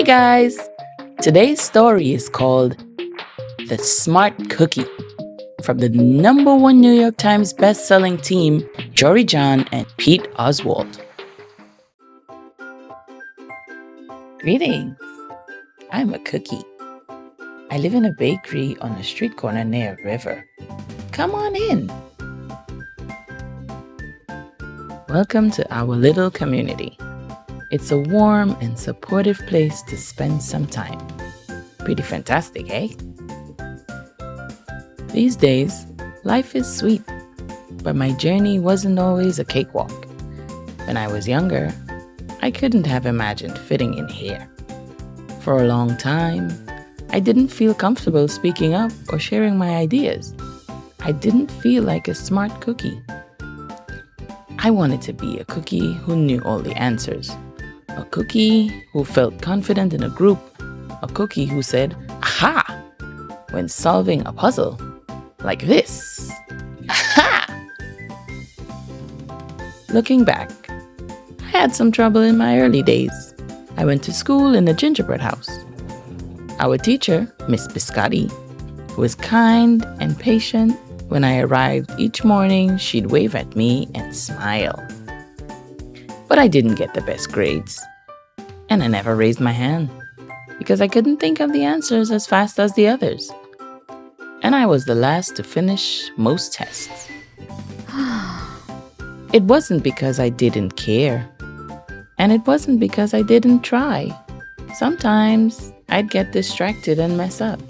guys! Today's story is called The Smart Cookie from the #1 New York Times best-selling team, Jory John and Pete Oswald. Greetings! I'm a cookie. I live in a bakery on a street corner near a river. Come on in. Welcome to our little community. It's a warm and supportive place to spend some time. Pretty fantastic, eh? These days, life is sweet, but my journey wasn't always a cakewalk. When I was younger, I couldn't have imagined fitting in here. For a long time, I didn't feel comfortable speaking up or sharing my ideas. I didn't feel like a smart cookie. I wanted to be a cookie who knew all the answers. A cookie who felt confident in a group. A cookie who said, "Aha!" when solving a puzzle. Like this. Aha! Looking back, I had some trouble in my early days. I went to school in a gingerbread house. Our teacher, Miss Biscotti, was kind and patient. When I arrived each morning, she'd wave at me and smile. But I didn't get the best grades. And I never raised my hand because I couldn't think of the answers as fast as the others. And I was the last to finish most tests. It wasn't because I didn't care. And it wasn't because I didn't try. Sometimes I'd get distracted and mess up,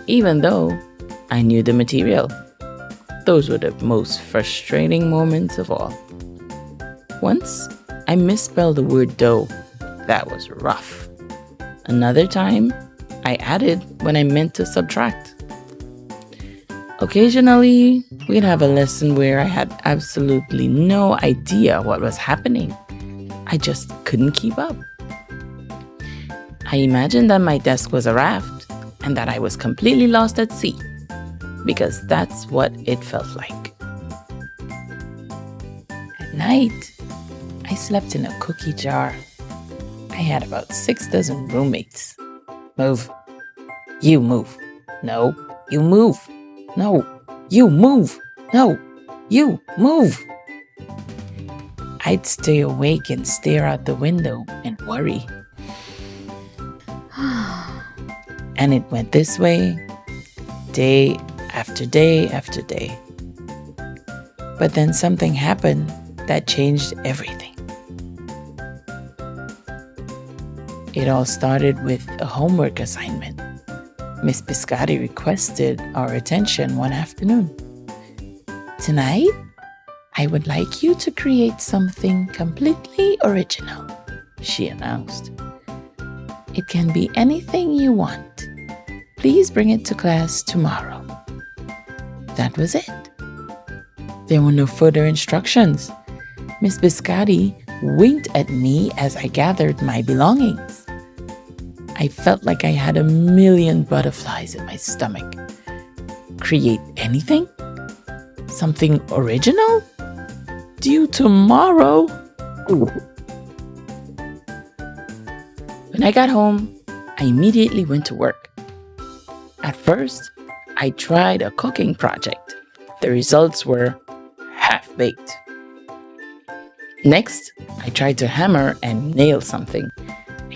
even though I knew the material. Those were the most frustrating moments of all. Once, I misspelled the word dough. That was rough. Another time, I added when I meant to subtract. Occasionally, we'd have a lesson where I had absolutely no idea what was happening. I just couldn't keep up. I imagined that my desk was a raft and that I was completely lost at sea, because that's what it felt like. At night, I slept in a cookie jar. I had about 6 dozen roommates. Move. You move. No, you move. No, you move. No, you move. I'd stay awake and stare out the window and worry. And it went this way, day after day after day. But then something happened that changed everything. It all started with a homework assignment. Miss Biscotti requested our attention one afternoon. "Tonight, I would like you to create something completely original," she announced. "It can be anything you want. Please bring it to class tomorrow." That was it. There were no further instructions. Miss Biscotti winked at me as I gathered my belongings. I felt like I had 1,000,000 butterflies in my stomach. Create anything? Something original? Due tomorrow? When I got home, I immediately went to work. At first, I tried a cooking project. The results were half-baked. Next, I tried to hammer and nail something.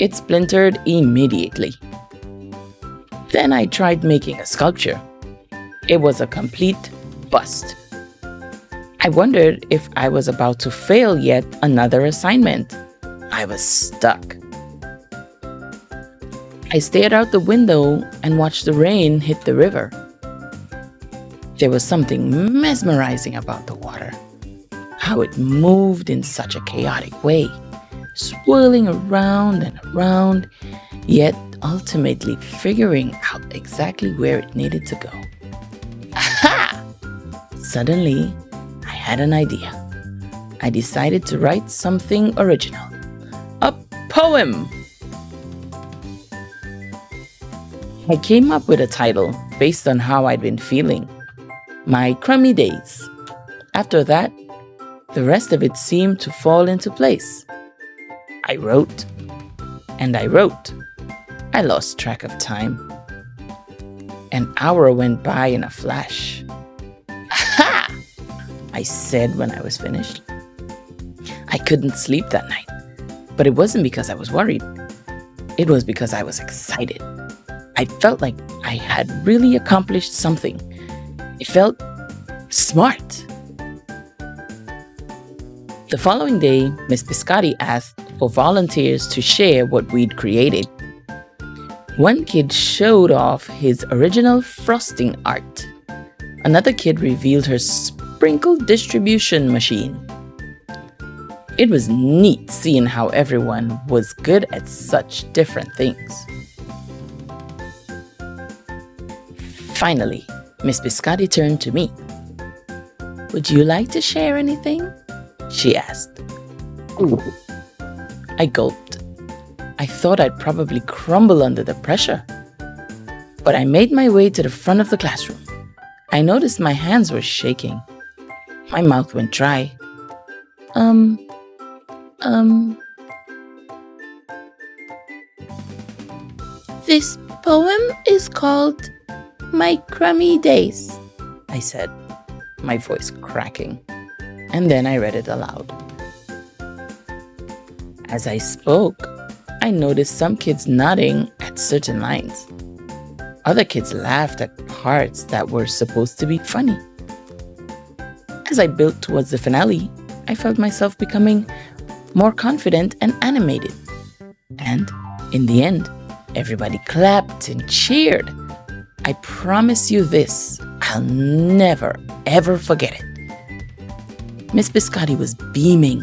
It splintered immediately. Then I tried making a sculpture. It was a complete bust. I wondered if I was about to fail yet another assignment. I was stuck. I stared out the window and watched the rain hit the river. There was something mesmerizing about the water. How it moved in such a chaotic way, swirling around and around, yet ultimately figuring out exactly where it needed to go. Aha! Suddenly, I had an idea. I decided to write something original. A poem! I came up with a title based on how I'd been feeling. My crummy days. After that, the rest of it seemed to fall into place. I wrote, and I wrote, I lost track of time. An hour went by in a flash. Aha! I said when I was finished. I couldn't sleep that night, but it wasn't because I was worried. It was because I was excited. I felt like I had really accomplished something. It felt smart. The following day, Miss Biscotti asked for volunteers to share what we'd created. One kid showed off his original frosting art. Another kid revealed her sprinkle distribution machine. It was neat seeing how everyone was good at such different things. Finally, Miss Biscotti turned to me. "Would you like to share anything?" she asked. I gulped. I thought I'd probably crumble under the pressure. But I made my way to the front of the classroom. I noticed my hands were shaking. My mouth went dry. This poem is called My Crummy Days, I said, my voice cracking. And then I read it aloud. As I spoke, I noticed some kids nodding at certain lines. Other kids laughed at parts that were supposed to be funny. As I built towards the finale, I felt myself becoming more confident and animated. And in the end, everybody clapped and cheered. I promise you this, I'll never, ever forget it. Miss Biscotti was beaming.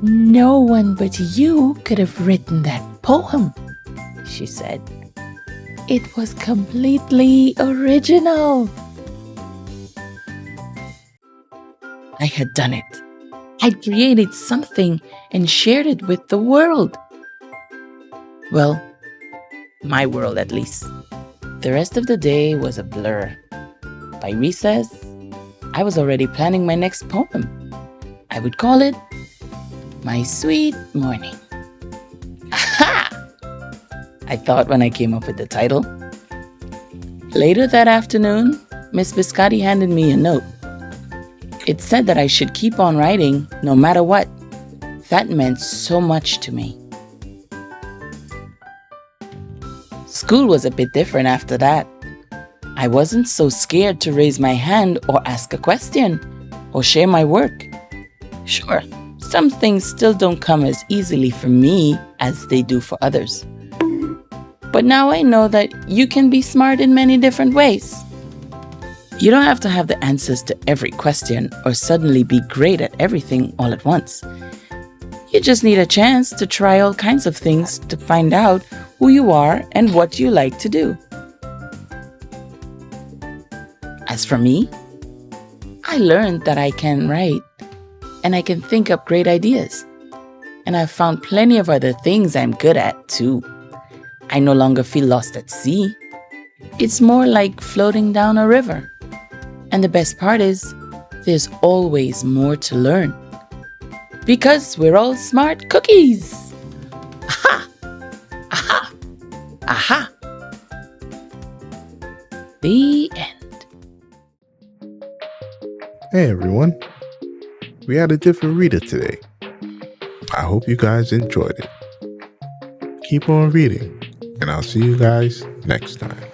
"No one but you could have written that poem," she said. "It was completely original." I had done it. I'd created something and shared it with the world. Well, my world at least. The rest of the day was a blur. By recess, I was already planning my next poem. I would call it My Sweet Morning. Aha! I thought when I came up with the title. Later that afternoon, Miss Biscotti handed me a note. It said that I should keep on writing no matter what. That meant so much to me. School was a bit different after that. I wasn't so scared to raise my hand or ask a question or share my work. Sure, some things still don't come as easily for me as they do for others. But now I know that you can be smart in many different ways. You don't have to have the answers to every question or suddenly be great at everything all at once. You just need a chance to try all kinds of things to find out who you are and what you like to do. As for me, I learned that I can write and I can think up great ideas. And I've found plenty of other things I'm good at too. I no longer feel lost at sea. It's more like floating down a river. And the best part is, there's always more to learn. Because we're all smart cookies. Aha! Aha! Aha! The end. Hey everyone. We had a different reader today. I hope you guys enjoyed it. Keep on reading, and I'll see you guys next time.